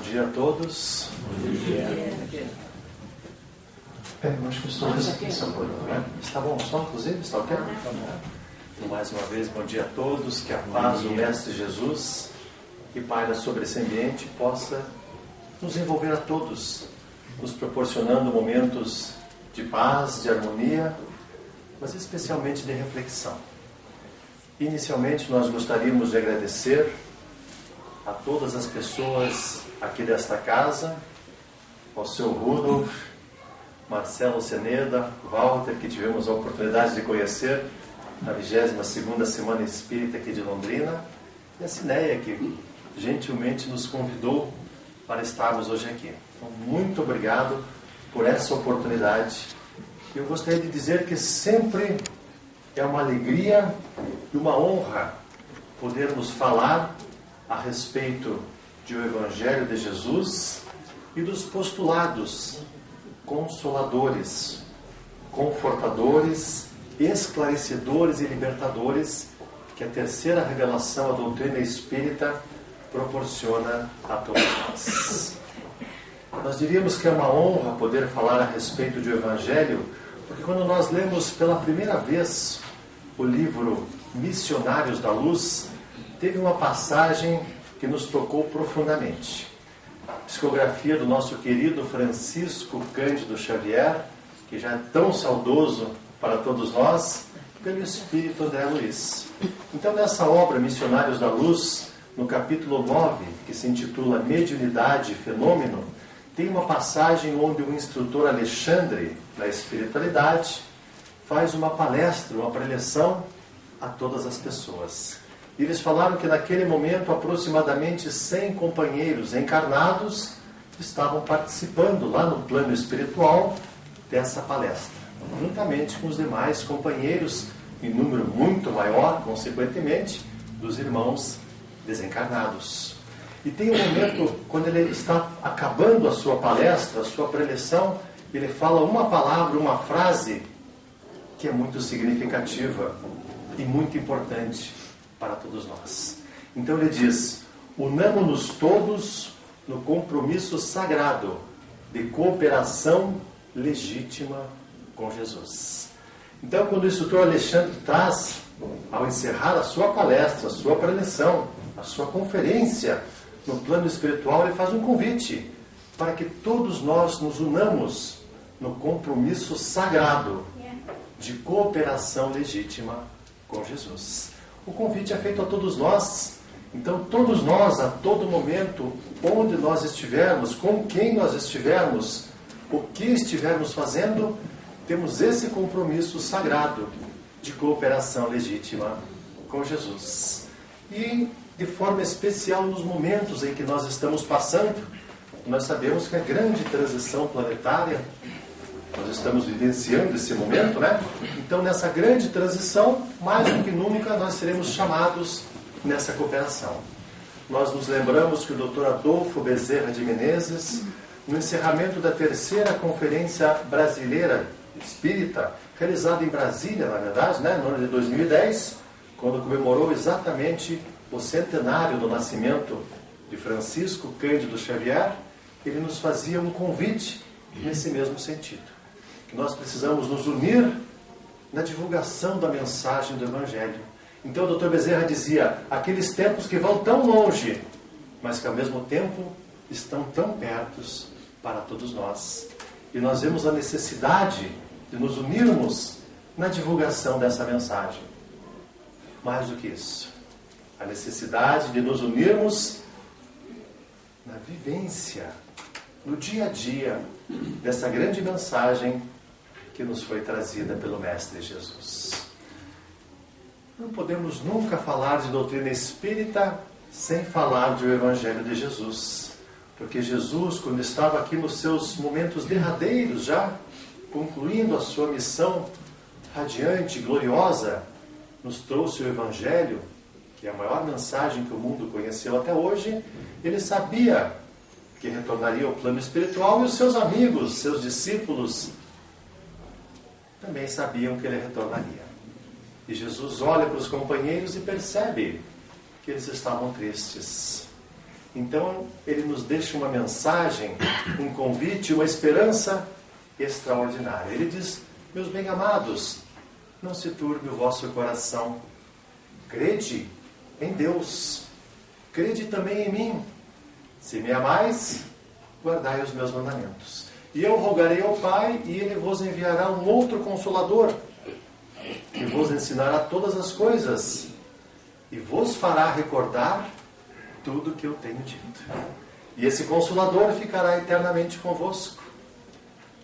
dia a todos. Bom dia. Eu acho que estou né? Está bom o som, inclusive? Está ok? Então, mais uma vez, bom dia a todos. Que a paz do Mestre Jesus, que paira sobre esse ambiente, possa nos envolver a todos, nos proporcionando momentos de paz, de harmonia, mas especialmente de reflexão. Inicialmente, nós gostaríamos de agradecer a todas as pessoas aqui desta casa, ao seu Rudolf, Marcelo Seneda, Walter, que tivemos a oportunidade de conhecer na 22ª Semana Espírita aqui de Londrina, e a Cineia, que gentilmente nos convidou para estarmos hoje aqui. Então, muito obrigado por essa oportunidade. Eu gostaria de dizer que sempre é uma alegria e uma honra podermos falar a respeito do Evangelho de Jesus e dos postulados consoladores, confortadores, esclarecedores e libertadores que a terceira revelação, a doutrina espírita, proporciona a todos nós. Nós diríamos que é uma honra poder falar a respeito do Evangelho, porque quando nós lemos pela primeira vez o livro Missionários da Luz, teve uma passagem que nos tocou profundamente. Psicografia do nosso querido Francisco Cândido Xavier, que já é tão saudoso para todos nós, pelo Espírito André Luiz. Então, nessa obra Missionários da Luz, no capítulo 9, que se intitula Mediunidade e Fenômeno, tem uma passagem onde o instrutor Alexandre, na espiritualidade, faz uma palestra, uma preleção a todas as pessoas. E eles falaram que naquele momento aproximadamente 100 companheiros encarnados estavam participando lá no plano espiritual dessa palestra, juntamente com os demais companheiros, em número muito maior, consequentemente, dos irmãos desencarnados. E tem um momento, quando ele está acabando a sua palestra, a sua preleção, ele fala uma palavra, uma frase que é muito significativa e muito importante para todos nós. Então ele diz: unamo-nos todos no compromisso sagrado de cooperação legítima com Jesus. Então, quando o instrutor Alexandre traz, ao encerrar a sua palestra, a sua preleção, a sua conferência no plano espiritual, ele faz um convite para que todos nós nos unamos no compromisso sagrado de cooperação legítima com Jesus. O convite é feito a todos nós. Então, todos nós, a todo momento, onde nós estivermos, com quem nós estivermos, o que estivermos fazendo, temos esse compromisso sagrado de cooperação legítima com Jesus. E, de forma especial, nos momentos em que nós estamos passando, nós sabemos que a grande transição planetária, nós estamos vivenciando esse momento, né? Então, nessa grande transição, mais do que nunca, nós seremos chamados nessa cooperação. Nós nos lembramos que o Dr. Adolfo Bezerra de Menezes, no encerramento da terceira Conferência Brasileira Espírita, realizada em Brasília, na verdade, né? No ano de 2010, quando comemorou exatamente o centenário do nascimento de Francisco Cândido Xavier, ele nos fazia um convite nesse mesmo sentido, que nós precisamos nos unir na divulgação da mensagem do Evangelho. Então o Dr. Bezerra dizia, aqueles tempos que vão tão longe, mas que ao mesmo tempo estão tão perto para todos nós. E nós vemos a necessidade de nos unirmos na divulgação dessa mensagem. Mais do que isso, a necessidade de nos unirmos na vivência, no dia a dia, dessa grande mensagem que nos foi trazida pelo Mestre Jesus. Não podemos nunca falar de doutrina espírita sem falar do Evangelho de Jesus. Porque Jesus, quando estava aqui nos seus momentos derradeiros já, concluindo a sua missão radiante, gloriosa, nos trouxe o Evangelho, que é a maior mensagem que o mundo conheceu até hoje. Ele sabia que retornaria ao plano espiritual, e os seus amigos, seus discípulos, também sabiam que ele retornaria. E Jesus olha para os companheiros e percebe que eles estavam tristes. Então, ele nos deixa uma mensagem, um convite, uma esperança extraordinária. Ele diz: meus bem-amados, não se turbe o vosso coração. Crede em Deus. Crede também em mim. Se me amais, guardai os meus mandamentos. E eu rogarei ao Pai, e Ele vos enviará um outro Consolador, que vos ensinará todas as coisas, e vos fará recordar tudo o que eu tenho dito. E esse Consolador ficará eternamente convosco.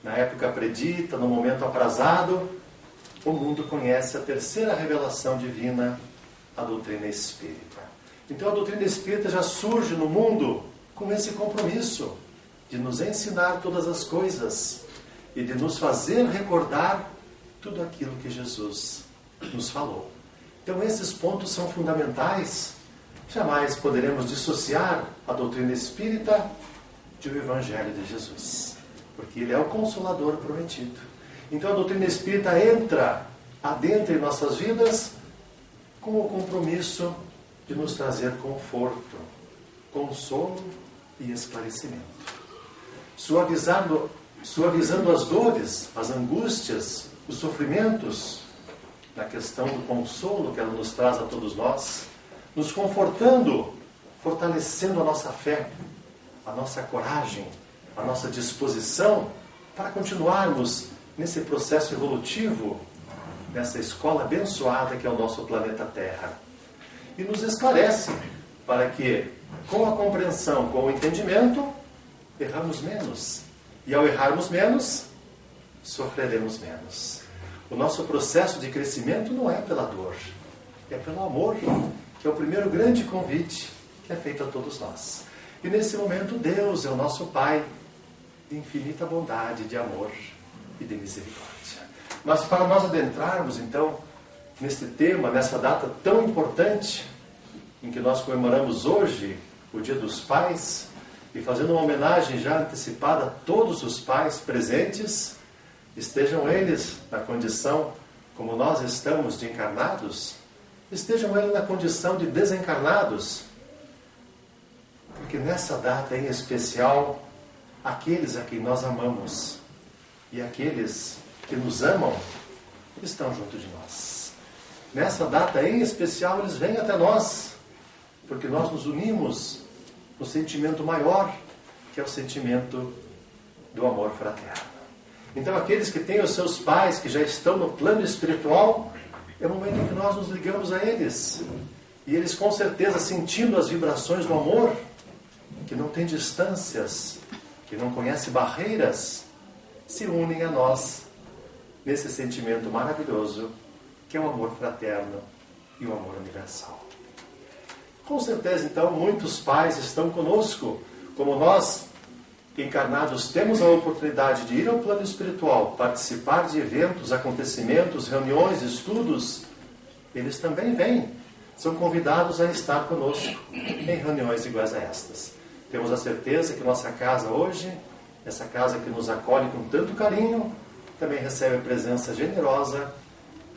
Na época predita, no momento aprazado, o mundo conhece a terceira revelação divina, a doutrina espírita. Então a doutrina espírita já surge no mundo com esse compromisso de nos ensinar todas as coisas e de nos fazer recordar tudo aquilo que Jesus nos falou. Então esses pontos são fundamentais. Jamais poderemos dissociar a doutrina espírita do Evangelho de Jesus, porque ele é o Consolador prometido. Então a doutrina espírita entra adentro em nossas vidas com o compromisso de nos trazer conforto, consolo e esclarecimento. Suavizando as dores, as angústias, os sofrimentos, na questão do consolo que ela nos traz a todos nós, nos confortando, fortalecendo a nossa fé, a nossa coragem, a nossa disposição para continuarmos nesse processo evolutivo, nessa escola abençoada que é o nosso planeta Terra. E nos esclarece para que, com a compreensão, com o entendimento, erramos menos. E ao errarmos menos, sofreremos menos. O nosso processo de crescimento não é pela dor, é pelo amor, que é o primeiro grande convite que é feito a todos nós. E nesse momento Deus é o nosso Pai de infinita bondade, de amor e de misericórdia. Mas para nós adentrarmos então neste tema, nessa data tão importante em que nós comemoramos hoje o Dia dos Pais, e fazendo uma homenagem já antecipada a todos os pais presentes, estejam eles na condição como nós estamos de encarnados, estejam eles na condição de desencarnados, porque nessa data em especial, aqueles a quem nós amamos e aqueles que nos amam estão junto de nós. Nessa data em especial, eles vêm até nós, porque nós nos unimos no sentimento maior, que é o sentimento do amor fraterno. Então, aqueles que têm os seus pais, que já estão no plano espiritual, é o momento em que nós nos ligamos a eles. E eles, com certeza, sentindo as vibrações do amor, que não tem distâncias, que não conhece barreiras, se unem a nós nesse sentimento maravilhoso, que é o amor fraterno e o amor universal. Com certeza, então, muitos pais estão conosco, como nós, encarnados, temos a oportunidade de ir ao plano espiritual, participar de eventos, acontecimentos, reuniões, estudos, eles também vêm, são convidados a estar conosco em reuniões iguais a estas. Temos a certeza que nossa casa hoje, essa casa que nos acolhe com tanto carinho, também recebe a presença generosa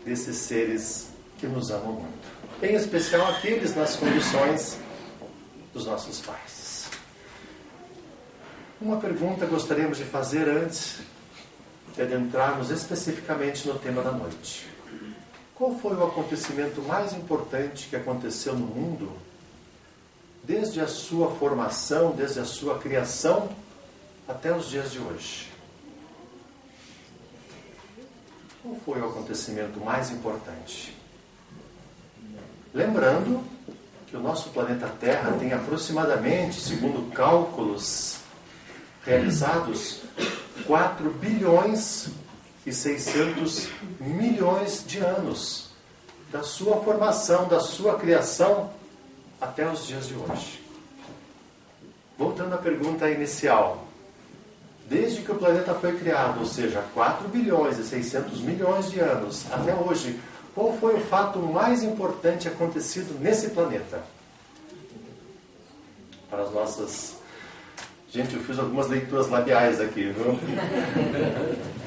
desses seres que nos amam muito. Em especial aqueles nas condições dos nossos pais. Uma pergunta gostaríamos de fazer antes de adentrarmos especificamente no tema da noite. Qual foi o acontecimento mais importante que aconteceu no mundo desde a sua formação, desde a sua criação até os dias de hoje? Qual foi o acontecimento mais importante? Lembrando que o nosso planeta Terra tem aproximadamente, segundo cálculos realizados, 4 bilhões e 600 milhões de anos da sua formação, da sua criação até os dias de hoje. Voltando à pergunta inicial, desde que o planeta foi criado, ou seja, 4 bilhões e 600 milhões de anos até hoje, qual foi o fato mais importante acontecido nesse planeta? Para as nossas... Gente, eu fiz algumas leituras labiais aqui, viu?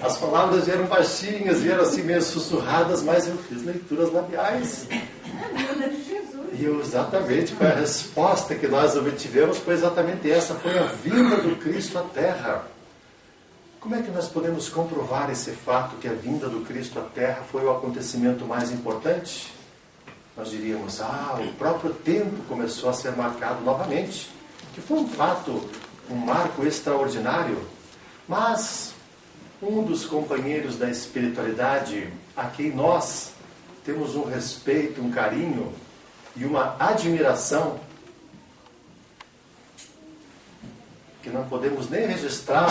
As palavras vieram baixinhas, vieram assim meio sussurradas, mas eu fiz leituras labiais. A vida de Jesus. E exatamente foi a resposta que nós obtivemos, foi exatamente essa, foi a vinda do Cristo à Terra. Como é que nós podemos comprovar esse fato que a vinda do Cristo à Terra foi o acontecimento mais importante? Nós diríamos, o próprio tempo começou a ser marcado novamente, que foi um fato, um marco extraordinário. Mas um dos companheiros da espiritualidade, a quem nós temos um respeito, um carinho e uma admiração, que não podemos nem registrar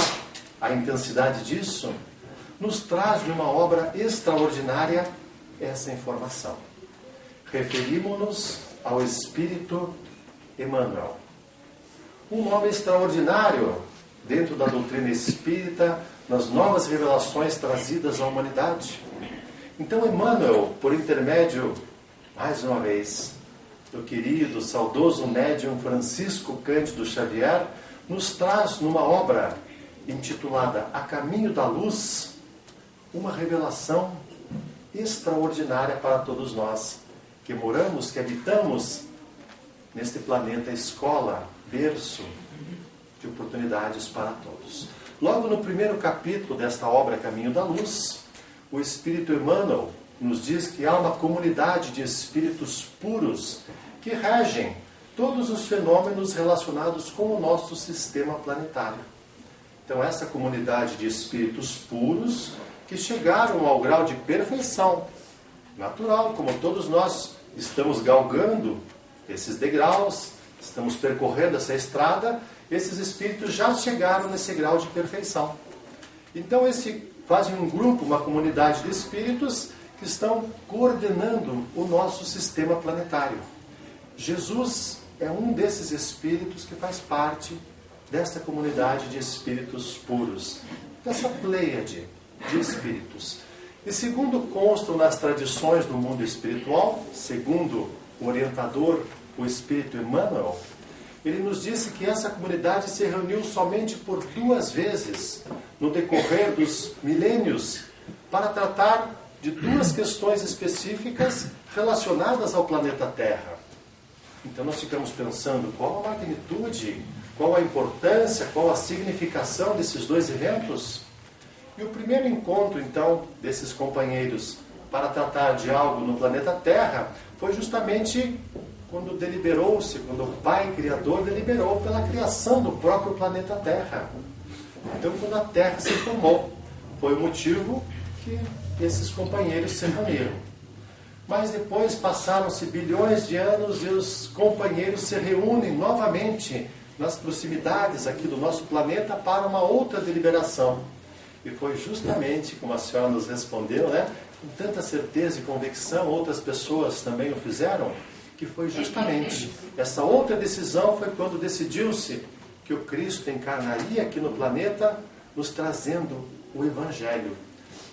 a intensidade disso, nos traz de uma obra extraordinária essa informação. Referimos-nos ao Espírito Emmanuel. Um nome extraordinário dentro da doutrina espírita, nas novas revelações trazidas à humanidade. Então Emmanuel, por intermédio, mais uma vez, do querido, saudoso médium Francisco Cândido Xavier, nos traz numa obra intitulada A Caminho da Luz, uma revelação extraordinária para todos nós, que moramos, que habitamos neste planeta escola, berço de oportunidades para todos. Logo no primeiro capítulo desta obra Caminho da Luz, o Espírito Emmanuel nos diz que há uma comunidade de espíritos puros que regem todos os fenômenos relacionados com o nosso sistema planetário. Então, essa comunidade de espíritos puros que chegaram ao grau de perfeição natural, como todos nós estamos galgando esses degraus, estamos percorrendo essa estrada, esses espíritos já chegaram nesse grau de perfeição. Então, fazem um grupo, uma comunidade de espíritos que estão coordenando o nosso sistema planetário. Jesus é um desses espíritos que faz parte desta comunidade de espíritos puros, dessa pleiade de espíritos. E segundo constam nas tradições do mundo espiritual, segundo o orientador, o Espírito Emmanuel, ele nos disse que essa comunidade se reuniu somente por 2 vezes no decorrer dos milênios para tratar de 2 questões específicas relacionadas ao planeta Terra. Então nós ficamos pensando qual a magnitude, qual a importância, qual a significação desses 2 eventos. E o primeiro encontro, então, desses companheiros para tratar de algo no planeta Terra foi justamente quando deliberou-se, quando o Pai Criador deliberou pela criação do próprio planeta Terra. Então, quando a Terra se formou, foi o motivo que esses companheiros se reuniram. Mas depois passaram-se bilhões de anos e os companheiros se reúnem novamente nas proximidades aqui do nosso planeta para uma outra deliberação. E foi justamente, como a senhora nos respondeu, com tanta certeza e convicção, outras pessoas também o fizeram, que foi justamente essa outra decisão foi quando decidiu-se que o Cristo encarnaria aqui no planeta, nos trazendo o Evangelho,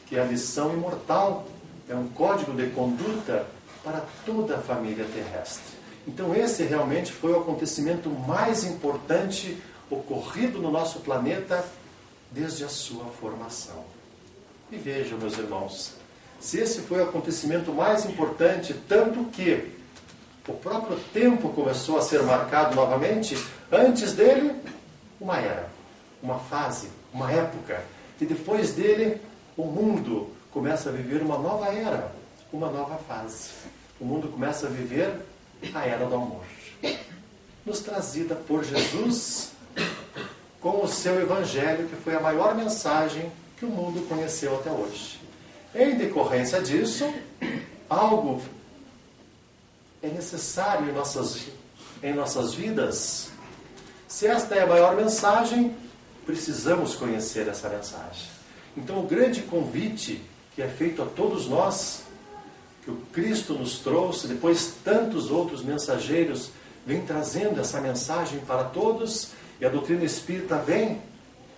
que é a lição imortal, é um código de conduta para toda a família terrestre. Então esse realmente foi o acontecimento mais importante ocorrido no nosso planeta desde a sua formação. E vejam, meus irmãos, se esse foi o acontecimento mais importante, tanto que o próprio tempo começou a ser marcado novamente, antes dele, uma era, uma fase, uma época, e depois dele, o mundo começa a viver uma nova era, uma nova fase. O mundo começa a viver a era do amor, nos trazida por Jesus com o seu Evangelho, que foi a maior mensagem que o mundo conheceu até hoje. Em decorrência disso, algo é necessário em nossas vidas. Se esta é a maior mensagem, precisamos conhecer essa mensagem. Então, o grande convite que é feito a todos nós, que o Cristo nos trouxe, depois tantos outros mensageiros vêm trazendo essa mensagem para todos, e a doutrina espírita vem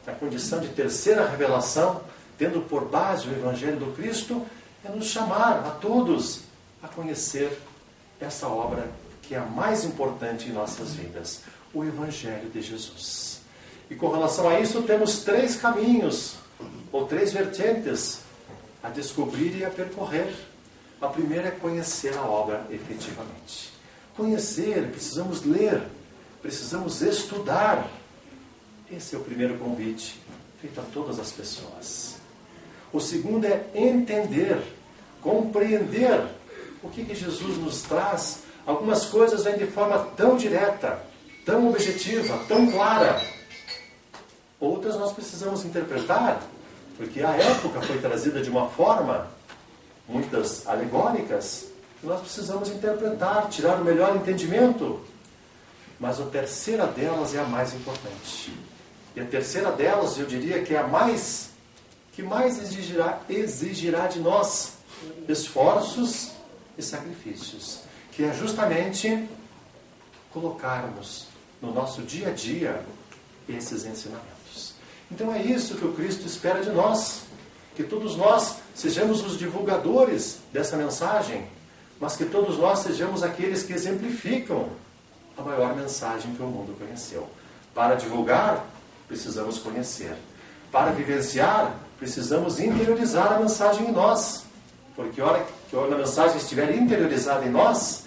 na condição de terceira revelação, tendo por base o Evangelho do Cristo, é nos chamar a todos a conhecer essa obra que é a mais importante em nossas vidas, o Evangelho de Jesus. E com relação a isso, temos 3 caminhos, ou 3 vertentes, a descobrir e a percorrer. A primeira é conhecer a obra efetivamente. conhecer, precisamos ler, precisamos estudar. Esse é o primeiro convite feito a todas as pessoas. O segundo é entender, compreender o que Jesus nos traz. Algumas coisas vêm de forma tão direta, tão objetiva, tão clara. Outras nós precisamos interpretar, porque a época foi trazida de uma forma, muitas alegóricas, que nós precisamos interpretar, tirar o melhor entendimento. Mas a terceira delas é a mais importante. E a terceira delas, eu diria que é a mais, que mais exigirá de nós esforços e sacrifícios, que é justamente colocarmos no nosso dia a dia esses ensinamentos. Então é isso que o Cristo espera de nós, que todos nós sejamos os divulgadores dessa mensagem, mas que todos nós sejamos aqueles que exemplificam a maior mensagem que o mundo conheceu. Para divulgar, precisamos conhecer. Para vivenciar, precisamos interiorizar a mensagem em nós. Porque a hora que a mensagem estiver interiorizada em nós,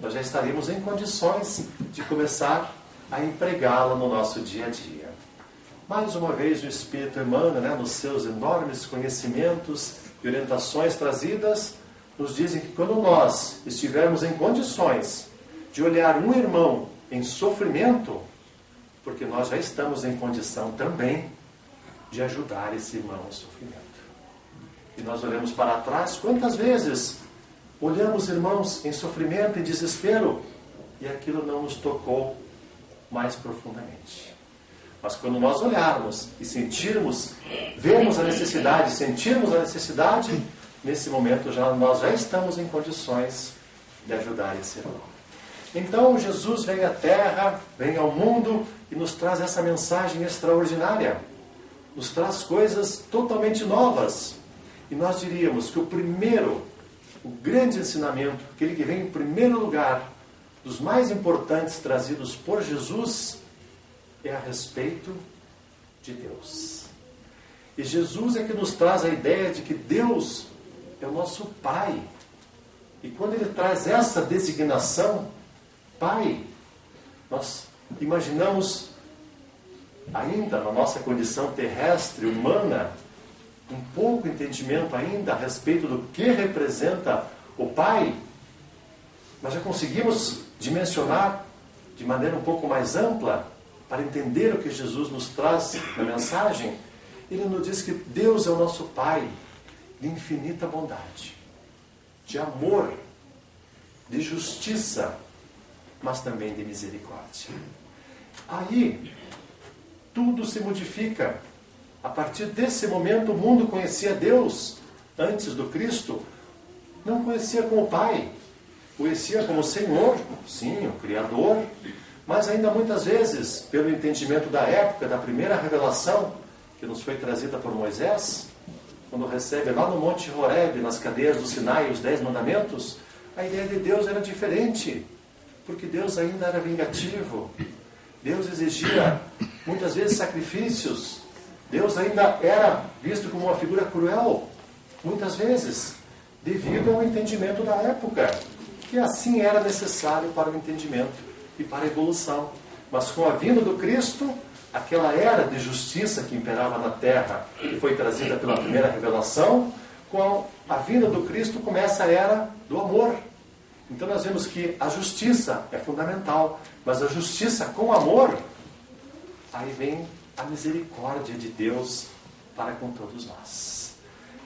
nós já estaremos em condições de começar a empregá-la no nosso dia a dia. Mais uma vez o Espírito emana, nos seus enormes conhecimentos e orientações trazidas, nos dizem que quando nós estivermos em condições de olhar um irmão em sofrimento, porque nós já estamos em condição também de ajudar esse irmão em sofrimento. E nós olhamos para trás, quantas vezes olhamos irmãos em sofrimento e desespero e aquilo não nos tocou mais profundamente. Mas quando nós olharmos e sentirmos, vermos a necessidade, sentirmos a necessidade, nesse momento nós já estamos em condições de ajudar esse irmão. Então Jesus vem à Terra, vem ao mundo e nos traz essa mensagem extraordinária. Nos traz coisas totalmente novas. E nós diríamos que o grande ensinamento, aquele que vem em primeiro lugar, dos mais importantes trazidos por Jesus, é a respeito de Deus. E Jesus é que nos traz a ideia de que Deus é o nosso Pai. E quando Ele traz essa designação, Pai, nós imaginamos, ainda na nossa condição terrestre, humana, um pouco entendimento ainda a respeito do que representa o Pai, mas já conseguimos dimensionar de maneira um pouco mais ampla, para entender o que Jesus nos traz na mensagem. Ele nos diz que Deus é o nosso Pai de infinita bondade, de amor, de justiça, mas também de misericórdia. Aí, tudo se modifica. A partir desse momento, o mundo conhecia Deus. Antes do Cristo, não conhecia como Pai. Conhecia como Senhor, sim, o Criador. Mas ainda muitas vezes, pelo entendimento da época, da primeira revelação, que nos foi trazida por Moisés, quando recebe lá no Monte Horebe, nas cadeias do Sinai, os 10 mandamentos, a ideia de Deus era diferente. Porque Deus ainda era vingativo. Deus exigia, muitas vezes, sacrifícios. Deus ainda era visto como uma figura cruel, muitas vezes, devido ao entendimento da época, que assim era necessário para o entendimento e para a evolução. Mas com a vinda do Cristo, aquela era de justiça que imperava na terra, que foi trazida pela primeira revelação, com a vinda do Cristo começa a era do amor. Então nós vemos que a justiça é fundamental, mas a justiça com amor, aí vem a misericórdia de Deus para com todos nós.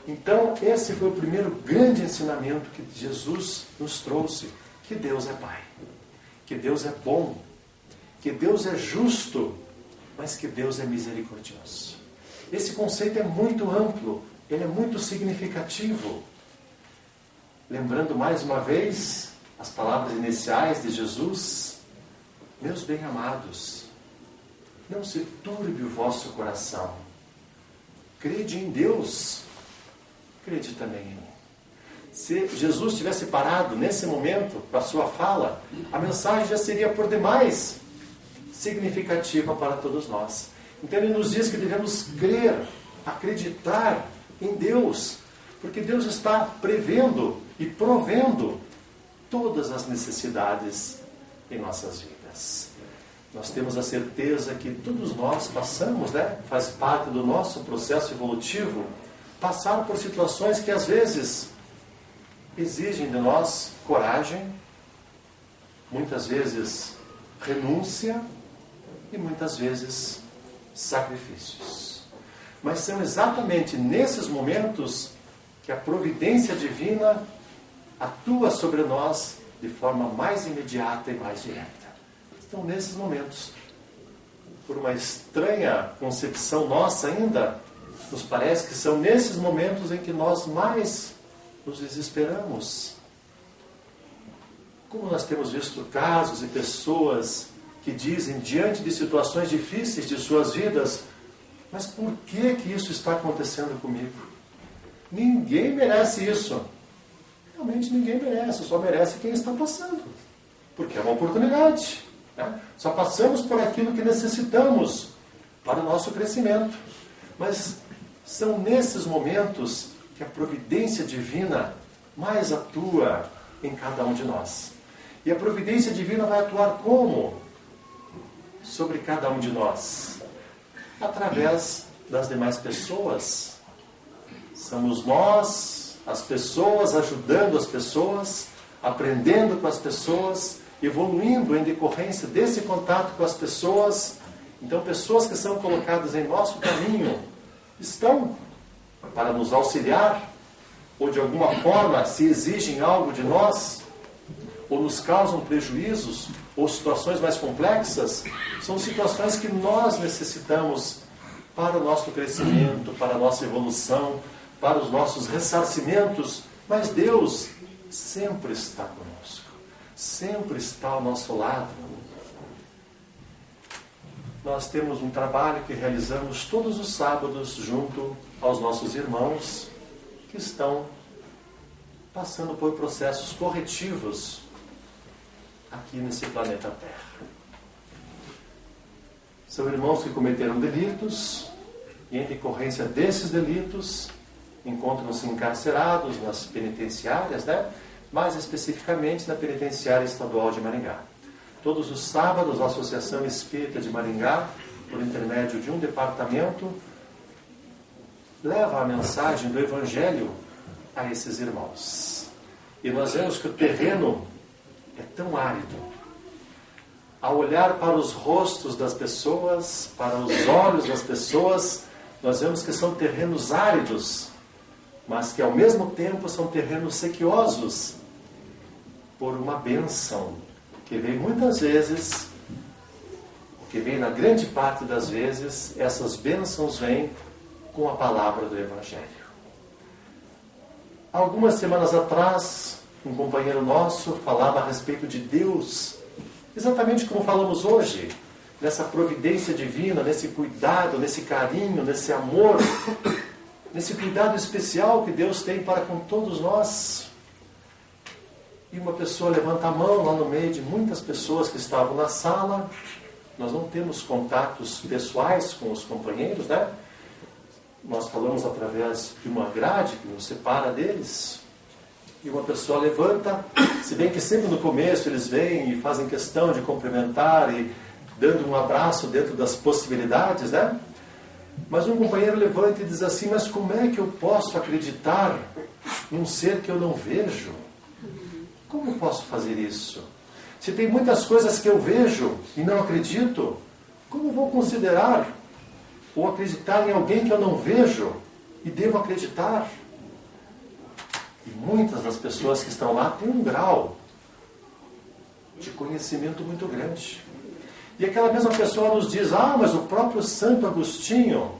Então esse foi o primeiro grande ensinamento que Jesus nos trouxe, que Deus é Pai, que Deus é bom, que Deus é justo, mas que Deus é misericordioso. Esse conceito é muito amplo, ele é muito significativo. Lembrando mais uma vez as palavras iniciais de Jesus: meus bem-amados, não se turbe o vosso coração. Crede em Deus, crede também em mim. Se Jesus tivesse parado nesse momento com a sua fala, a mensagem já seria por demais significativa para todos nós. Então ele nos diz que devemos crer, acreditar em Deus, porque Deus está prevendo e provendo todas as necessidades em nossas vidas. Nós temos a certeza que todos nós passamos, faz parte do nosso processo evolutivo, passar por situações que às vezes exigem de nós coragem, muitas vezes renúncia e muitas vezes sacrifícios. Mas são exatamente nesses momentos que a providência divina atua sobre nós de forma mais imediata e mais direta. Então, nesses momentos, por uma estranha concepção nossa ainda, nos parece que são nesses momentos em que nós mais nos desesperamos. Como nós temos visto casos e pessoas que dizem, diante de situações difíceis de suas vidas, mas por que isso está acontecendo comigo? Ninguém merece isso. Realmente ninguém merece, só merece quem está passando. Porque é uma oportunidade. Só passamos por aquilo que necessitamos para o nosso crescimento. Mas são nesses momentos que a providência divina mais atua em cada um de nós. E a providência divina vai atuar como? Sobre cada um de nós. Através das demais pessoas. Somos nós, as pessoas, ajudando as pessoas, aprendendo com as pessoas, evoluindo em decorrência desse contato com as pessoas. Então, pessoas que são colocadas em nosso caminho estão para nos auxiliar, ou de alguma forma se exigem algo de nós, ou nos causam prejuízos, ou situações mais complexas, são situações que nós necessitamos para o nosso crescimento, para a nossa evolução, para os nossos ressarcimentos. Mas Deus sempre está conosco, sempre está ao nosso lado. Nós temos um trabalho que realizamos todos os sábados junto aos nossos irmãos que estão passando por processos corretivos aqui nesse planeta Terra. São irmãos que cometeram delitos e, em decorrência desses delitos, encontram-se encarcerados nas penitenciárias, mais especificamente na Penitenciária Estadual de Maringá. Todos os sábados, a Associação Espírita de Maringá, por intermédio de um departamento, leva a mensagem do Evangelho a esses irmãos. E nós vemos que o terreno é tão árido. Ao olhar para os rostos das pessoas, para os olhos das pessoas, nós vemos que são terrenos áridos, mas que ao mesmo tempo são terrenos sequiosos, por uma bênção que vem muitas vezes, que vem na grande parte das vezes, essas bênçãos vêm com a palavra do Evangelho. Algumas semanas atrás, um companheiro nosso falava a respeito de Deus, exatamente como falamos hoje, nessa providência divina, nesse cuidado, nesse carinho, nesse amor, nesse cuidado especial que Deus tem para com todos nós. E uma pessoa levanta a mão lá no meio de muitas pessoas que estavam na sala. Nós não temos contatos pessoais com os companheiros, Nós falamos através de uma grade que nos separa deles. E uma pessoa levanta, se bem que sempre no começo eles vêm e fazem questão de cumprimentar e dando um abraço dentro das possibilidades, Mas um companheiro levanta e diz assim: mas como é que eu posso acreditar num ser que eu não vejo? Como eu posso fazer isso? Se tem muitas coisas que eu vejo e não acredito, como vou considerar ou acreditar em alguém que eu não vejo e devo acreditar? E muitas das pessoas que estão lá têm um grau de conhecimento muito grande. E aquela mesma pessoa nos diz: mas o próprio Santo Agostinho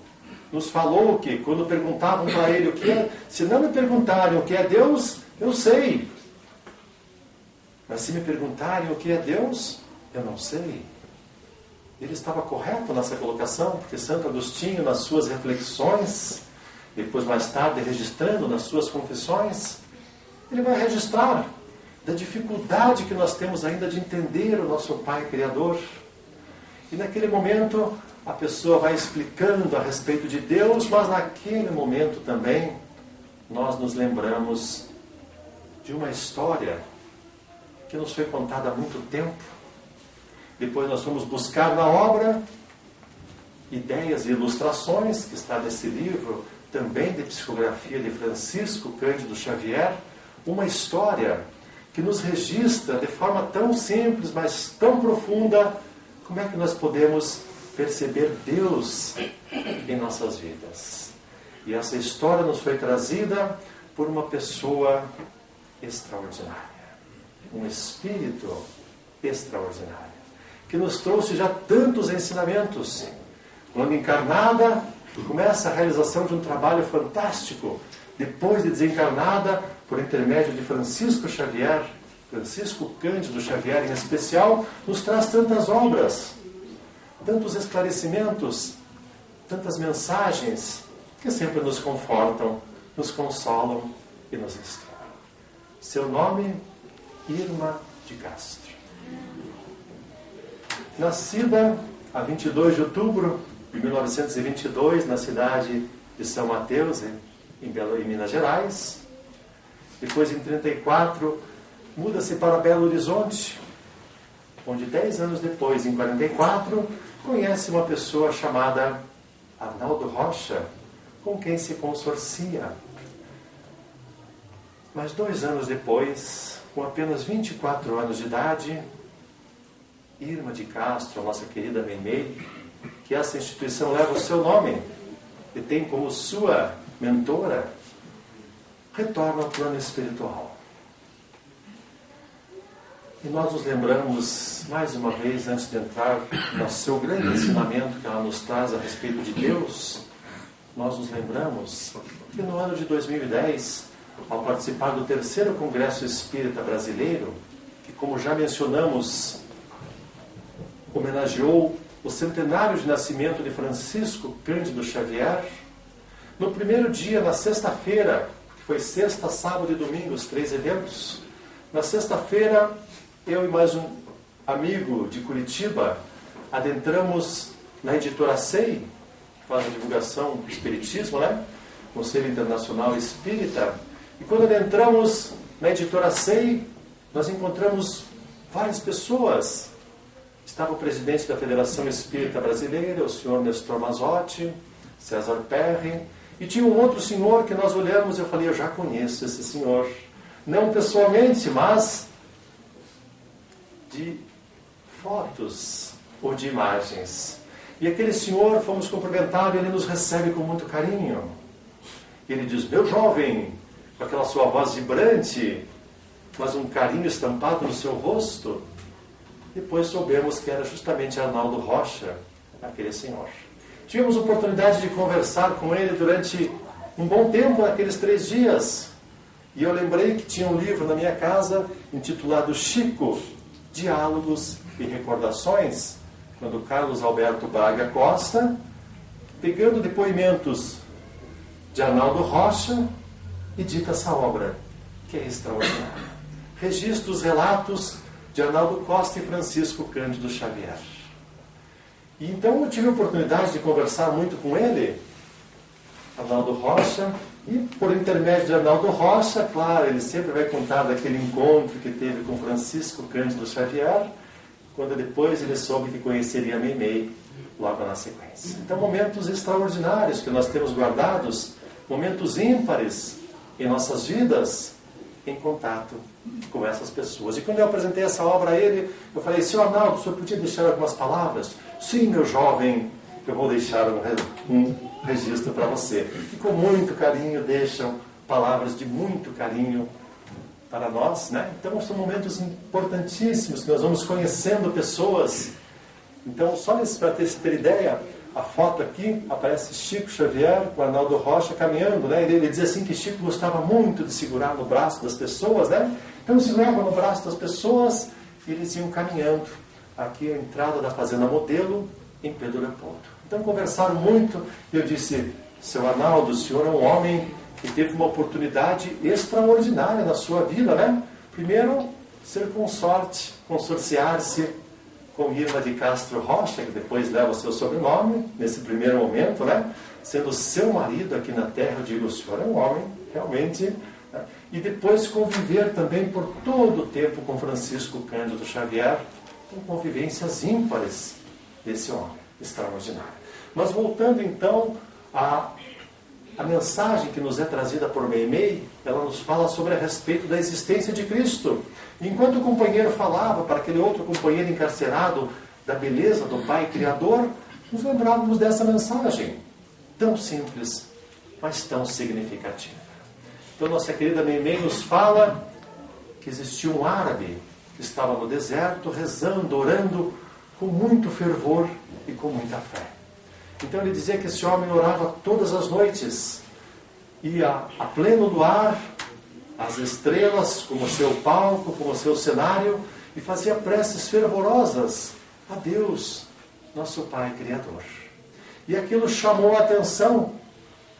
nos falou que quando perguntavam para ele o que é, se não me perguntarem o que é Deus, eu sei. Mas se me perguntarem o que é Deus, eu não sei. Ele estava correto nessa colocação, porque Santo Agostinho, nas suas reflexões, depois mais tarde registrando nas suas confissões, ele vai registrar da dificuldade que nós temos ainda de entender o nosso Pai Criador. E naquele momento a pessoa vai explicando a respeito de Deus, mas naquele momento também nós nos lembramos de uma história que nos foi contada há muito tempo Depois nós fomos buscar na obra ideias e ilustrações, que está nesse livro, também de psicografia de Francisco Cândido Xavier, uma história que nos registra de forma tão simples, mas tão profunda, como é que nós podemos perceber Deus em nossas vidas. E essa história nos foi trazida por uma pessoa extraordinária, um espírito extraordinário, que nos trouxe já tantos ensinamentos. Quando encarnada, começa a realização de um trabalho fantástico. Depois de desencarnada, por intermédio de Francisco Xavier, Francisco Cândido Xavier em especial, nos traz tantas obras, tantos esclarecimentos, tantas mensagens que sempre nos confortam, nos consolam e nos instruem. Seu nome, Irma de Castro. Nascida a 22 de outubro de 1922, na cidade de São Mateus, em Minas Gerais. Depois, em 1934, muda-se para Belo Horizonte, onde 10 anos depois, em 1944, conhece uma pessoa chamada Arnaldo Rocha, com quem se consorcia. Mas 2 anos depois, com apenas 24 anos de idade, Irma de Castro, a nossa querida Meimei, que essa instituição leva o seu nome e tem como sua mentora, retorna ao plano espiritual. E nós nos lembramos, mais uma vez, antes de entrar no seu grande ensinamento que ela nos traz a respeito de Deus, nós nos lembramos que no ano de 2010, ao participar do 3º Congresso Espírita Brasileiro, que, como já mencionamos, homenageou o centenário de nascimento de Francisco Cândido Xavier, no primeiro dia, na sexta-feira, que foi sexta, sábado e domingo, os 3 eventos, na sexta-feira, eu e mais um amigo de Curitiba adentramos na editora SEI, que faz a divulgação do Espiritismo, Conselho Internacional Espírita, e quando adentramos na editora SEI, nós encontramos várias pessoas. Estava o presidente da Federação Espírita Brasileira, o senhor Nestor Mazotti, César Perry, e tinha um outro senhor que nós olhamos e eu falei, eu já conheço esse senhor. Não pessoalmente, mas de fotos ou de imagens. E aquele senhor, fomos cumprimentar, e ele nos recebe com muito carinho. E ele diz, meu jovem, com aquela sua voz vibrante, mas um carinho estampado no seu rosto. Depois soubemos que era justamente Arnaldo Rocha, aquele senhor. Tivemos a oportunidade de conversar com ele durante um bom tempo, naqueles 3 dias. E eu lembrei que tinha um livro na minha casa, intitulado Chico, Diálogos e Recordações, quando Carlos Alberto Braga Costa, pegando depoimentos de Arnaldo Rocha, edita essa obra, que é extraordinária. Registra os relatos de Arnaldo Costa e Francisco Cândido Xavier. E então eu tive a oportunidade de conversar muito com ele, Arnaldo Rocha, e por intermédio de Arnaldo Rocha, claro, ele sempre vai contar daquele encontro que teve com Francisco Cândido Xavier, quando depois ele soube que conheceria a Meimei logo na sequência. Então, momentos extraordinários que nós temos guardados, momentos ímpares em nossas vidas, em contato com essas pessoas. E quando eu apresentei essa obra a ele, eu falei, senhor Arnaldo, o senhor podia deixar algumas palavras? Sim, meu jovem, eu vou deixar um registro para você. E com muito carinho deixam palavras de muito carinho para nós, Então são momentos importantíssimos, que nós vamos conhecendo pessoas. Então, só para ter ideia, a foto aqui, aparece Chico Xavier com Arnaldo Rocha caminhando, Ele dizia assim que Chico gostava muito de segurar no braço das pessoas, Então segurava no braço das pessoas e eles iam caminhando. Aqui a entrada da Fazenda Modelo, em Pedro Leopoldo. Então conversaram muito e eu disse, seu Arnaldo, o senhor é um homem que teve uma oportunidade extraordinária na sua vida, Primeiro, ser consorte, consorciar-se com Irma de Castro Rocha, que depois leva o seu sobrenome, nesse primeiro momento, Sendo seu marido aqui na Terra, eu digo, o senhor é um homem, realmente, E depois conviver também por todo o tempo com Francisco Cândido Xavier, com convivências ímpares desse homem extraordinário. Mas voltando então à mensagem que nos é trazida por Meimei, ela nos fala sobre a respeito da existência de Cristo. Enquanto o companheiro falava para aquele outro companheiro encarcerado da beleza do Pai Criador, nos lembrávamos dessa mensagem, tão simples, mas tão significativa. Então nossa querida Meimei nos fala que existia um árabe que estava no deserto, rezando, orando, com muito fervor e com muita fé. Então ele dizia que esse homem orava todas as noites, ia a pleno luar, as estrelas como seu palco, como seu cenário, e fazia preces fervorosas a Deus, nosso Pai Criador. E aquilo chamou a atenção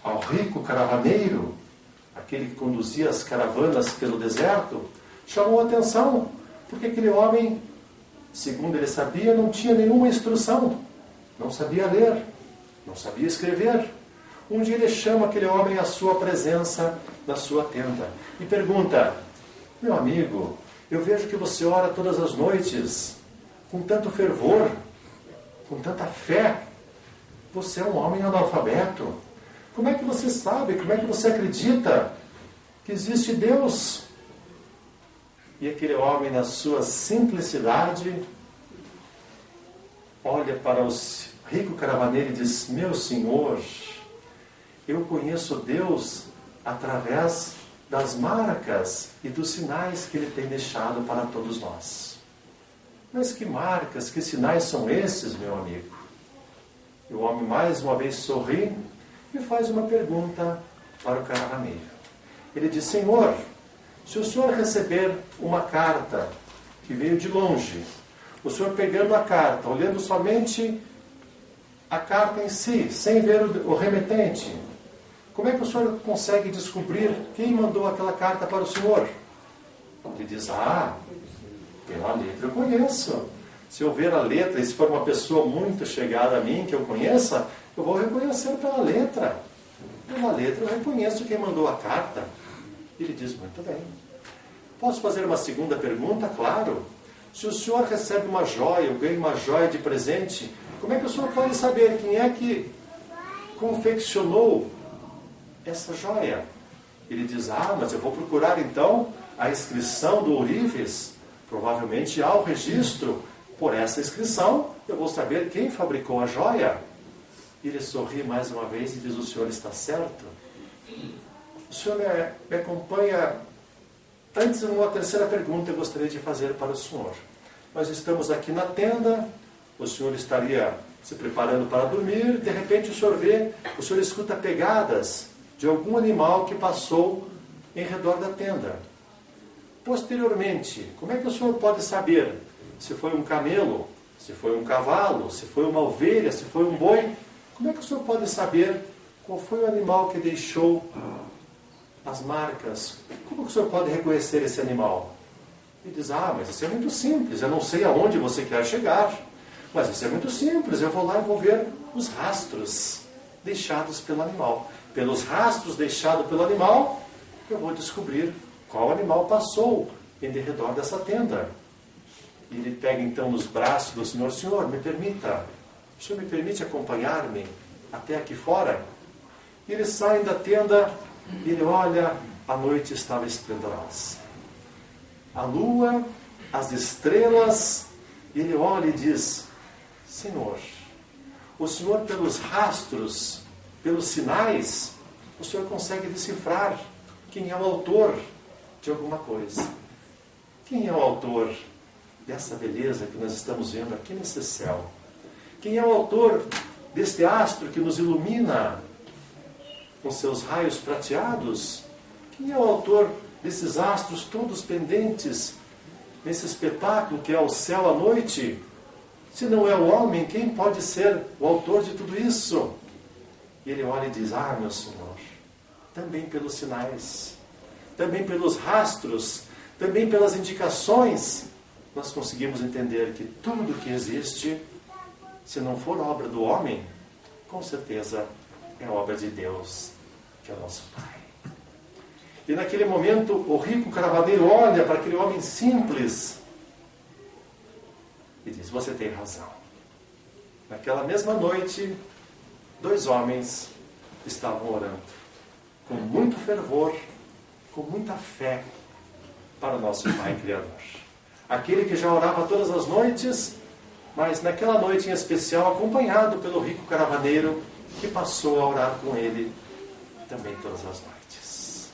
ao rico caravaneiro, aquele que conduzia as caravanas pelo deserto, chamou a atenção, porque aquele homem, segundo ele sabia, não tinha nenhuma instrução, não sabia ler, não sabia escrever. Um dia ele chama aquele homem à sua presença na sua tenda e pergunta: meu amigo, eu vejo que você ora todas as noites com tanto fervor, com tanta fé. Você é um homem analfabeto. Como é que você sabe, como é que você acredita que existe Deus? E aquele homem, na sua simplicidade, olha para o rico caravaneiro e diz: meu senhor, eu conheço Deus através das marcas e dos sinais que Ele tem deixado para todos nós. Mas que marcas, que sinais são esses, meu amigo? E o homem mais uma vez sorri e faz uma pergunta para o caravaneiro. Ele diz: Senhor, se o senhor receber uma carta que veio de longe, o senhor pegando a carta, olhando somente a carta em si, sem ver o remetente, como é que o senhor consegue descobrir quem mandou aquela carta para o senhor? Ele diz: pela letra eu conheço. Se eu ver a letra, e se for uma pessoa muito chegada a mim, que eu conheça, eu vou reconhecer pela letra. Pela letra eu reconheço quem mandou a carta. Ele diz: muito bem. Posso fazer uma segunda pergunta? Claro. Se o senhor recebe uma joia, ou ganha uma joia de presente, como é que o senhor pode saber quem é que confeccionou essa joia? Ele diz: mas eu vou procurar então a inscrição do ourives. Provavelmente há o registro. Por essa inscrição, eu vou saber quem fabricou a joia. Ele sorri mais uma vez e diz: o senhor está certo? O senhor me acompanha. Antes, uma terceira pergunta eu gostaria de fazer para o senhor. Nós estamos aqui na tenda, o senhor estaria se preparando para dormir, de repente o senhor escuta pegadas de algum animal que passou em redor da tenda. Posteriormente, como é que o senhor pode saber se foi um camelo, se foi um cavalo, se foi uma ovelha, se foi um boi? Como é que o senhor pode saber qual foi o animal que deixou as marcas? Como que o senhor pode reconhecer esse animal? Ele diz: mas isso é muito simples, eu não sei aonde você quer chegar, mas isso é muito simples, eu vou lá e vou ver os rastros deixados pelo animal. Pelos rastros deixados pelo animal, eu vou descobrir qual animal passou em redor dessa tenda. E ele pega então nos braços do senhor: senhor, me permita, o senhor me permite acompanhar-me até aqui fora? E eles saem da tenda e ele olha, a noite estava esplendorosa. A lua, as estrelas, e ele olha e diz: Senhor, o senhor pelos rastros, pelos sinais, o senhor consegue decifrar quem é o autor de alguma coisa. Quem é o autor dessa beleza que nós estamos vendo aqui nesse céu? Quem é o autor deste astro que nos ilumina com seus raios prateados? Quem é o autor desses astros todos pendentes nesse espetáculo que é o céu à noite? Se não é o homem, quem pode ser o autor de tudo isso? E ele olha e diz: meu Senhor, também pelos sinais, também pelos rastros, também pelas indicações, nós conseguimos entender que tudo que existe, se não for obra do homem, com certeza é obra de Deus, que é o nosso Pai. E naquele momento, o rico caravaneiro olha para aquele homem simples e diz: você tem razão. Naquela mesma noite, 2 homens estavam orando com muito fervor, com muita fé para o nosso Pai Criador. Aquele que já orava todas as noites, mas naquela noite em especial acompanhado pelo rico caravaneiro que passou a orar com ele também todas as noites.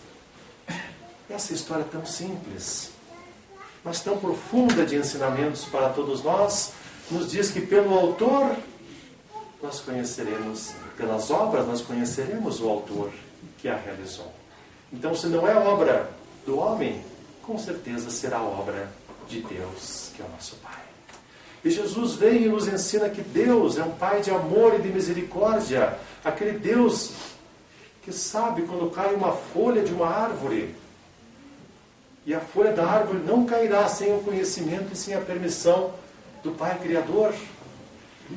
Essa história tão simples, mas tão profunda de ensinamentos para todos nós, nos diz que pelo autor nós conheceremos, pelas obras nós conheceremos o autor que a realizou. Então, se não é obra do homem, com certeza será obra de Deus, que é o nosso Pai. E Jesus vem e nos ensina que Deus é um Pai de amor e de misericórdia, aquele Deus que sabe quando cai uma folha de uma árvore, e a folha da árvore não cairá sem o conhecimento e sem a permissão do Pai Criador.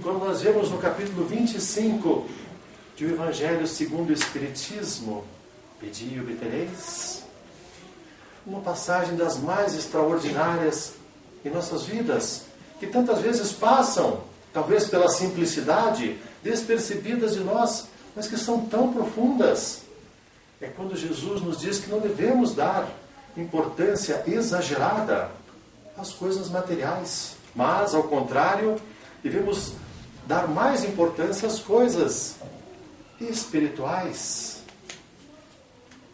Quando nós vemos no capítulo 25 de O Evangelho segundo o Espiritismo, pedi e obtereis, uma passagem das mais extraordinárias em nossas vidas, que tantas vezes passam, talvez pela simplicidade, despercebidas de nós, mas que são tão profundas. É quando Jesus nos diz que não devemos dar importância exagerada às coisas materiais, mas, ao contrário, devemos dar mais importância às coisas espirituais.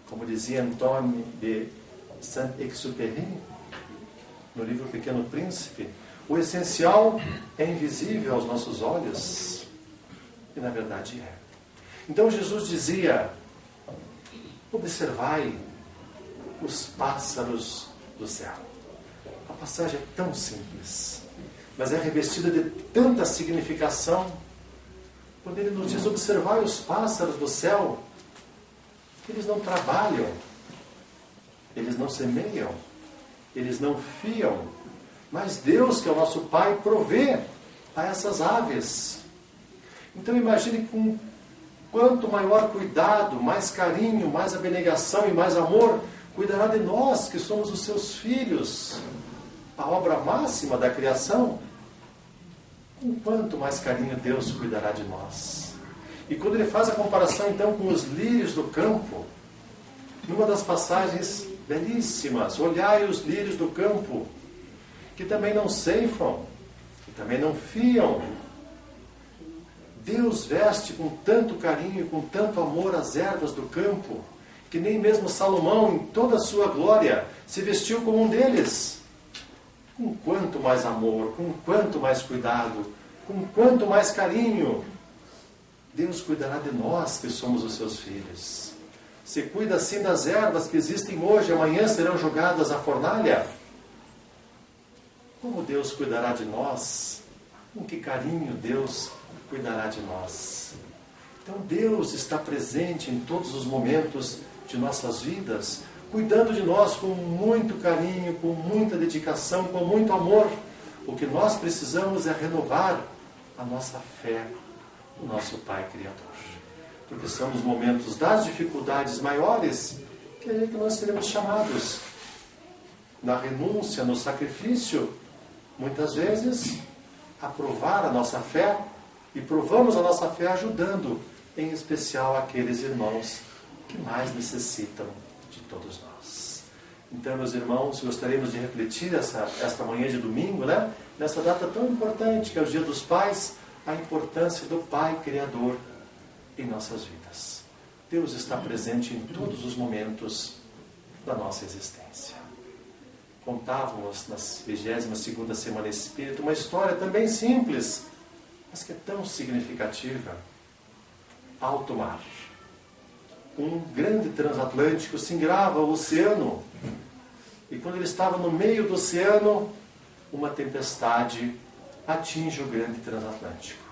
Como dizia Antoine de Saint-Exupéry, no livro Pequeno Príncipe, o essencial é invisível aos nossos olhos, e na verdade é. Então Jesus dizia: observai os pássaros do céu. A passagem é tão simples, mas é revestida de tanta significação. Quando ele nos diz: observai os pássaros do céu, que eles não trabalham, eles não semeiam, eles não fiam, mas Deus, que é o nosso Pai, provê a essas aves. Então imagine com quanto maior cuidado, mais carinho, mais abnegação e mais amor cuidará de nós, que somos os seus filhos, a obra máxima da criação. Com quanto mais carinho Deus cuidará de nós. E quando ele faz a comparação então com os lírios do campo, numa das passagens belíssimas: olhai os lírios do campo, que também não ceifam, que também não fiam. Deus veste com tanto carinho e com tanto amor as ervas do campo, que nem mesmo Salomão, em toda a sua glória, se vestiu como um deles. Com quanto mais amor, com quanto mais cuidado, com quanto mais carinho, Deus cuidará de nós, que somos os seus filhos. Se cuida assim das ervas que existem hoje, amanhã serão jogadas à fornalha. Como Deus cuidará de nós? Com que carinho Deus cuidará de nós? Então Deus está presente em todos os momentos de nossas vidas, cuidando de nós com muito carinho, com muita dedicação, com muito amor. O que nós precisamos é renovar a nossa fé no nosso Pai Criador. Porque são os momentos das dificuldades maiores que é que nós seremos chamados. Na renúncia, no sacrifício, muitas vezes, a provar a nossa fé, e provamos a nossa fé ajudando, em especial, aqueles irmãos que mais necessitam de todos nós. Então, meus irmãos, gostaríamos de refletir esta manhã de domingo, né? Nessa data tão importante, que é o Dia dos Pais, a importância do Pai Criador em nossas vidas. Deus está presente em todos os momentos da nossa existência. Contávamos na 22ª Semana Espírita uma história também simples, mas que é tão significativa. Alto mar. Um grande transatlântico singrava o oceano. E quando ele estava no meio do oceano, uma tempestade atinge o grande transatlântico.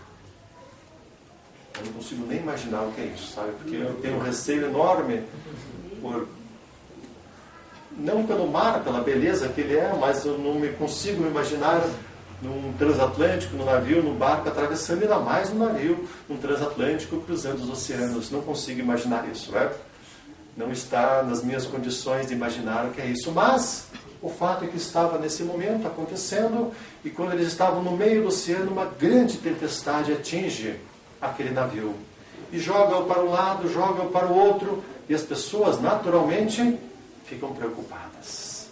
Eu não consigo nem imaginar o que é isso, sabe? Porque eu tenho um receio enorme não pelo mar, pela beleza que ele é, mas eu não me consigo imaginar num transatlântico, num navio, num barco atravessando, ainda mais num navio, num transatlântico cruzando os oceanos. Não consigo imaginar isso, né? Não está nas minhas condições de imaginar o que é isso. Mas O fato é que estava nesse momento acontecendo, e quando eles estavam no meio do oceano, uma grande tempestade atinge aquele navio. E joga-o para um lado, joga-o para o outro, e as pessoas naturalmente ficam preocupadas.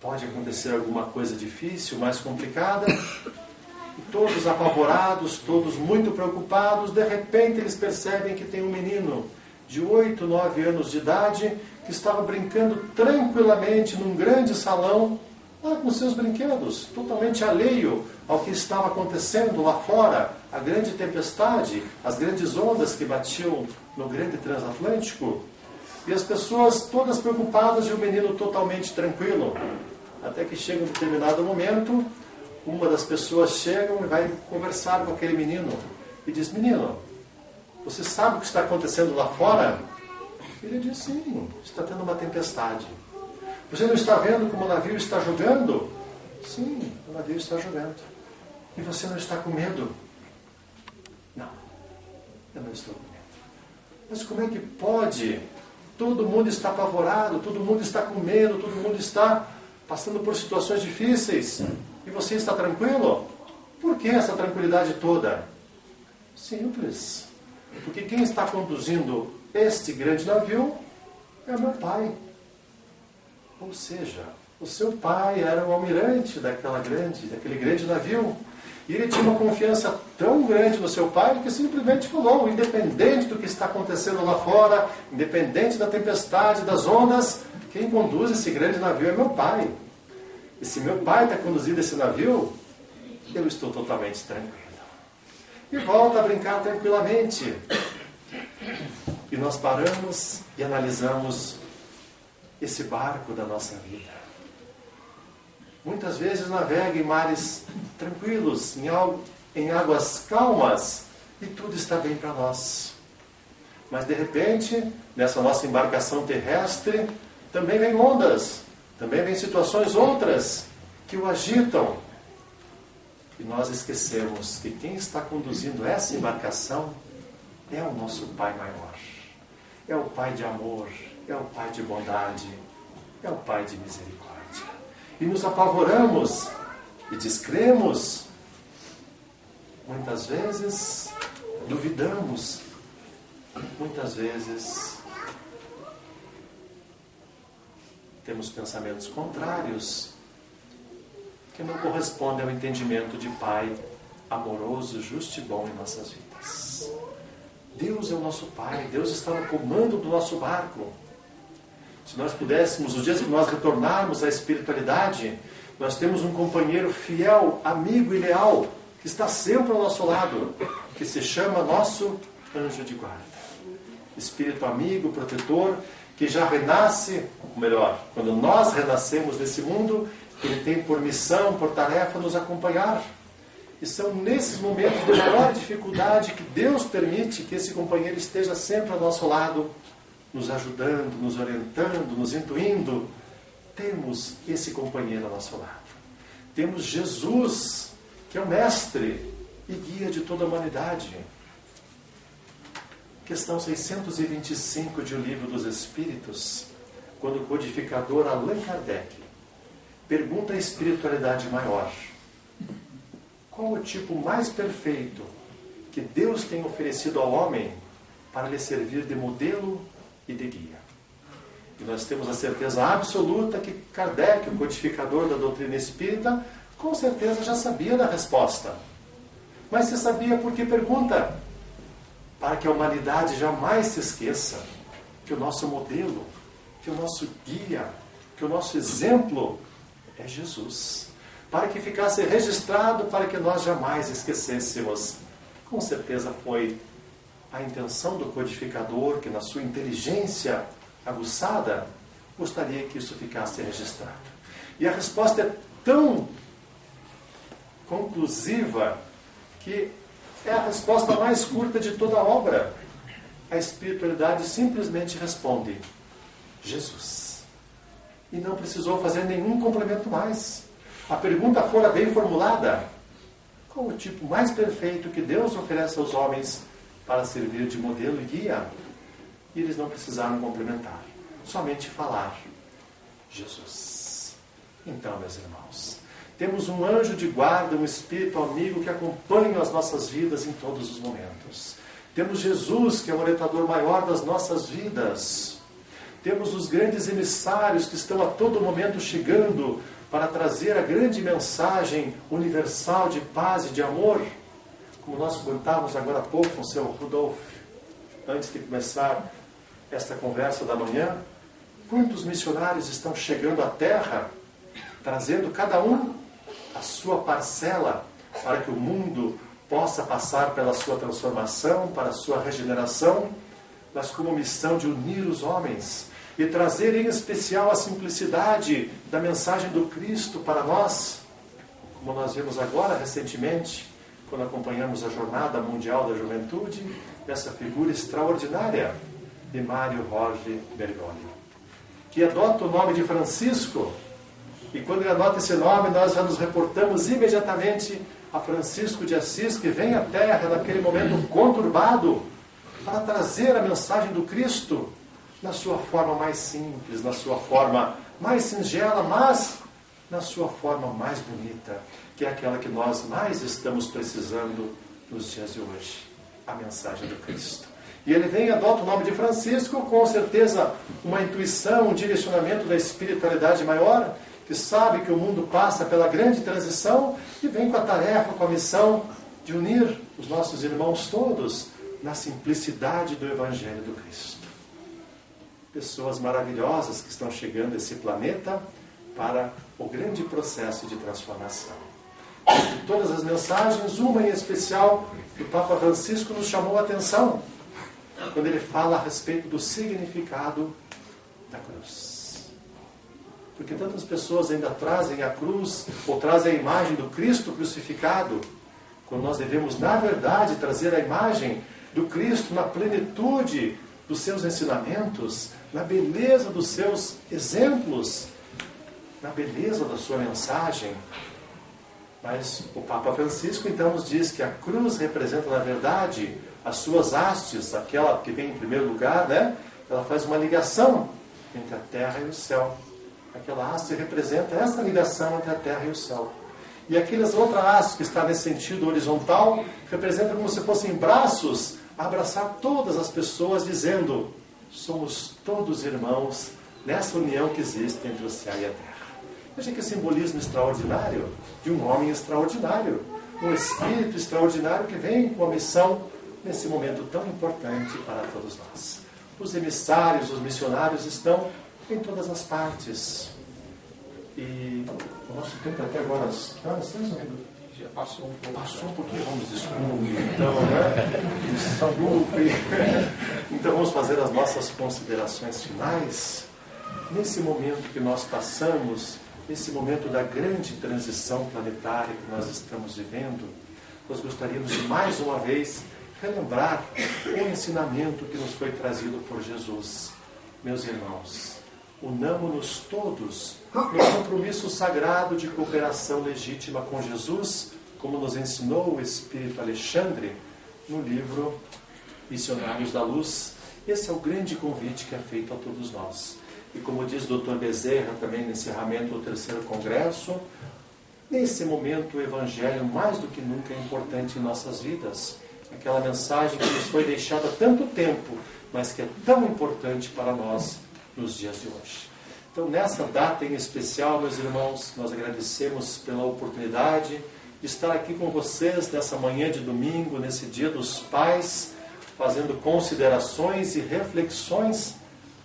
Pode acontecer alguma coisa difícil, mais complicada, e todos apavorados, todos muito preocupados. De repente eles percebem que tem um menino de 8, 9 anos de idade que estava brincando tranquilamente num grande salão, lá com seus brinquedos, totalmente alheio ao que estava acontecendo lá fora, a grande tempestade, as grandes ondas que batiam no grande transatlântico, e as pessoas todas preocupadas e o menino totalmente tranquilo. Até que chega um determinado momento, uma das pessoas chega e vai conversar com aquele menino e diz: menino, você sabe o que está acontecendo lá fora? Ele diz: sim, está tendo uma tempestade. Você não está vendo como o navio está jogando? Sim, o navio está jogando. E você não está com medo? Não, eu não estou com medo. Mas como é que pode? Todo mundo está apavorado, todo mundo está com medo, todo mundo está passando por situações difíceis. E você está tranquilo? Por que essa tranquilidade toda? Simples. Porque quem está conduzindo este grande navio é meu pai. Ou seja, o seu pai era o almirante daquele grande navio. E ele tinha uma confiança tão grande no seu pai que simplesmente falou: independente do que está acontecendo lá fora, independente da tempestade, das ondas, quem conduz esse grande navio é meu pai. E se meu pai está conduzindo esse navio, eu estou totalmente tranquilo. E volta a brincar tranquilamente. E nós paramos e analisamos esse barco da nossa vida. Muitas vezes navega em mares tranquilos, em águas calmas, e tudo está bem para nós. Mas de repente, nessa nossa embarcação terrestre, também vem ondas, também vem situações outras que o agitam. E nós esquecemos que quem está conduzindo essa embarcação é o nosso Pai maior. É o Pai de amor, é o Pai de bondade, é o Pai de misericórdia. E nos apavoramos e descremos. Muitas vezes duvidamos. Muitas vezes temos pensamentos contrários que não correspondem ao entendimento de Pai amoroso, justo e bom em nossas vidas. Deus é o nosso Pai, Deus está no comando do nosso barco. Se nós pudéssemos, os dias que nós retornarmos à espiritualidade, nós temos um companheiro fiel, amigo e leal, que está sempre ao nosso lado, que se chama nosso anjo de guarda. Espírito amigo, protetor, que já renasce, ou melhor, quando nós renascemos nesse mundo, ele tem por missão, por tarefa, nos acompanhar. E são nesses momentos de maior dificuldade que Deus permite que esse companheiro esteja sempre ao nosso lado, nos ajudando, nos orientando, nos intuindo. Temos esse companheiro ao nosso lado. Temos Jesus, que é o mestre e guia de toda a humanidade. Questão 625 de O Livro dos Espíritos, quando o codificador Allan Kardec pergunta à espiritualidade maior: qual o tipo mais perfeito que Deus tem oferecido ao homem para lhe servir de modelo e de guia? E nós temos a certeza absoluta que Kardec, o codificador da doutrina espírita, com certeza já sabia da resposta. Mas se sabia por que pergunta? Para que a humanidade jamais se esqueça que o nosso modelo, que o nosso guia, que o nosso exemplo é Jesus. Para que ficasse registrado, para que nós jamais esquecêssemos. Com certeza foi a intenção do codificador, que na sua inteligência aguçada, gostaria que isso ficasse registrado. E a resposta é tão conclusiva que é a resposta mais curta de toda a obra. A espiritualidade simplesmente responde: Jesus. E não precisou fazer nenhum complemento mais. A pergunta fora bem formulada: qual o tipo mais perfeito que Deus oferece aos homens para servir de modelo e guia? E eles não precisaram complementar, somente falar: Jesus. Então, meus irmãos, temos um anjo de guarda, um espírito amigo que acompanha as nossas vidas em todos os momentos. Temos Jesus, que é o orientador maior das nossas vidas. Temos os grandes emissários que estão a todo momento chegando para trazer a grande mensagem universal de paz e de amor. Como nós comentávamos agora há pouco com o seu Rudolf, antes de começar esta conversa da manhã, quantos missionários estão chegando à Terra, trazendo cada um a sua parcela para que o mundo possa passar pela sua transformação, para a sua regeneração, mas com a missão de unir os homens e trazer em especial a simplicidade da mensagem do Cristo para nós, como nós vimos agora recentemente, quando acompanhamos a Jornada Mundial da Juventude, essa figura extraordinária de Mário Jorge Bergoglio, que adota o nome de Francisco, e quando ele anota esse nome, nós já nos reportamos imediatamente a Francisco de Assis, que vem à Terra naquele momento conturbado, para trazer a mensagem do Cristo na sua forma mais simples, na sua forma mais singela, mas na sua forma mais bonita, que é aquela que nós mais estamos precisando nos dias de hoje, a mensagem do Cristo. E ele vem e adota o nome de Francisco, com certeza uma intuição, um direcionamento da espiritualidade maior, que sabe que o mundo passa pela grande transição e vem com a tarefa, com a missão de unir os nossos irmãos todos na simplicidade do Evangelho do Cristo. Pessoas maravilhosas que estão chegando a esse planeta para o grande processo de transformação. De todas as mensagens, uma em especial que o Papa Francisco nos chamou a atenção, quando ele fala a respeito do significado da cruz. Porque tantas pessoas ainda trazem a cruz, ou trazem a imagem do Cristo crucificado, quando nós devemos, na verdade, trazer a imagem do Cristo na plenitude dos seus ensinamentos, na beleza dos seus exemplos, na beleza da sua mensagem. Mas o Papa Francisco então nos diz que a cruz representa, na verdade, as suas hastes, aquela que vem em primeiro lugar, né? Ela faz uma ligação entre a terra e o céu. Aquela haste representa essa ligação entre a terra e o céu. E aquelas outras hastes que está nesse sentido horizontal, representa como se fossem braços a abraçar todas as pessoas, dizendo: somos todos irmãos nessa união que existe entre o céu e a terra. Veja que simbolismo extraordinário de um homem extraordinário, um espírito extraordinário que vem com a missão nesse momento tão importante para todos nós. Os emissários, os missionários estão em todas as partes. E o nosso tempo até agora, que horas são? Já passou um pouco. Passou um pouquinho, vamos descobrir. Então, então vamos fazer as nossas considerações finais. Nesse momento que nós passamos, nesse momento da grande transição planetária que nós estamos vivendo, nós gostaríamos de mais uma vez relembrar o ensinamento que nos foi trazido por Jesus. Meus irmãos, unamo-nos todos no compromisso sagrado de cooperação legítima com Jesus, como nos ensinou o Espírito Alexandre no livro Missionários da Luz. Esse é o grande convite que é feito a todos nós. E como diz o Dr. Bezerra também no encerramento do 3º Congresso, nesse momento o Evangelho mais do que nunca é importante em nossas vidas. Aquela mensagem que nos foi deixada há tanto tempo, mas que é tão importante para nós nos dias de hoje. Então, nessa data em especial, meus irmãos, nós agradecemos pela oportunidade de estar aqui com vocês nessa manhã de domingo, nesse Dia dos Pais, fazendo considerações e reflexões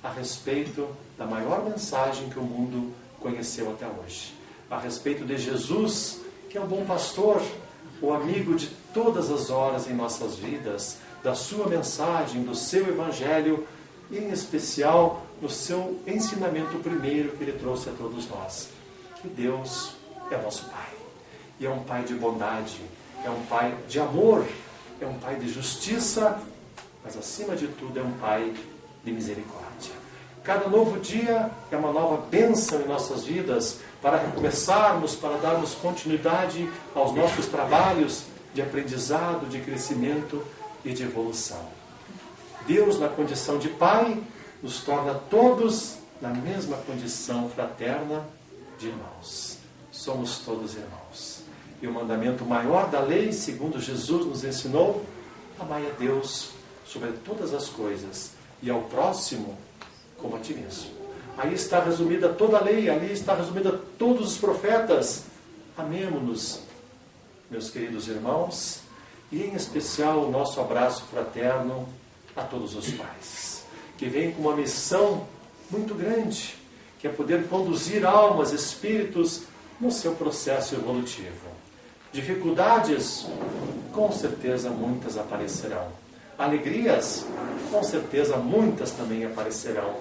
a respeito da maior mensagem que o mundo conheceu até hoje. A respeito de Jesus, que é o bom pastor, o amigo de todas as horas em nossas vidas, da sua mensagem, do seu Evangelho, e em especial no seu ensinamento primeiro que ele trouxe a todos nós. Que Deus é nosso Pai. E é um Pai de bondade, é um Pai de amor, é um Pai de justiça, mas acima de tudo é um Pai de misericórdia. Cada novo dia é uma nova bênção em nossas vidas para recomeçarmos, para darmos continuidade aos nossos trabalhos de aprendizado, de crescimento e de evolução. Deus, na condição de Pai, nos torna todos na mesma condição fraterna de irmãos. Somos todos irmãos. E o mandamento maior da lei, segundo Jesus nos ensinou, amai a Deus sobre todas as coisas e ao próximo como a ti mesmo. Aí está resumida toda a lei, ali está resumida todos os profetas. Amemo-nos, meus queridos irmãos, e em especial o nosso abraço fraterno a todos os pais, que vêm com uma missão muito grande, que é poder conduzir almas, espíritos no seu processo evolutivo. Dificuldades, com certeza muitas aparecerão. Alegrias, com certeza muitas também aparecerão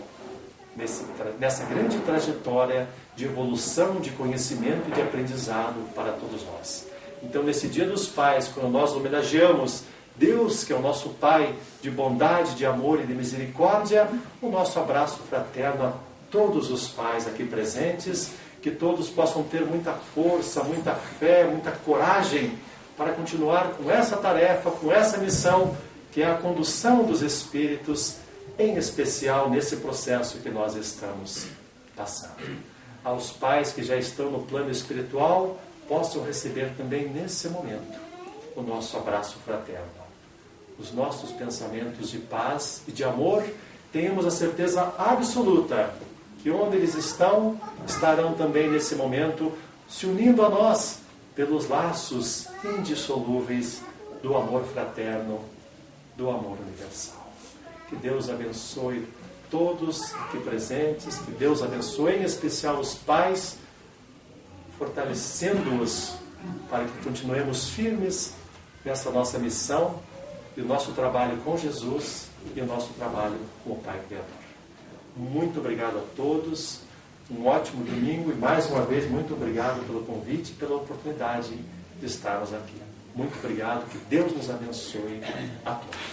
nessa grande trajetória de evolução, de conhecimento e de aprendizado para todos nós. Então, nesse Dia dos Pais, quando nós homenageamos Deus, que é o nosso Pai de bondade, de amor e de misericórdia, o nosso abraço fraterno a todos os pais aqui presentes, que todos possam ter muita força, muita fé, muita coragem para continuar com essa tarefa, com essa missão, que é a condução dos espíritos, em especial nesse processo que nós estamos passando. Aos pais que já estão no plano espiritual, possam receber também nesse momento o nosso abraço fraterno. Os nossos pensamentos de paz e de amor, tenhamos a certeza absoluta que onde eles estão, estarão também nesse momento se unindo a nós pelos laços indissolúveis do amor fraterno, do amor universal. Que Deus abençoe todos aqui presentes, que Deus abençoe em especial os pais, fortalecendo-os para que continuemos firmes nessa nossa missão e o nosso trabalho com Jesus e o nosso trabalho com o Pai Criador. Muito obrigado a todos, um ótimo domingo e mais uma vez muito obrigado pelo convite e pela oportunidade de estarmos aqui. Muito obrigado, que Deus nos abençoe a todos.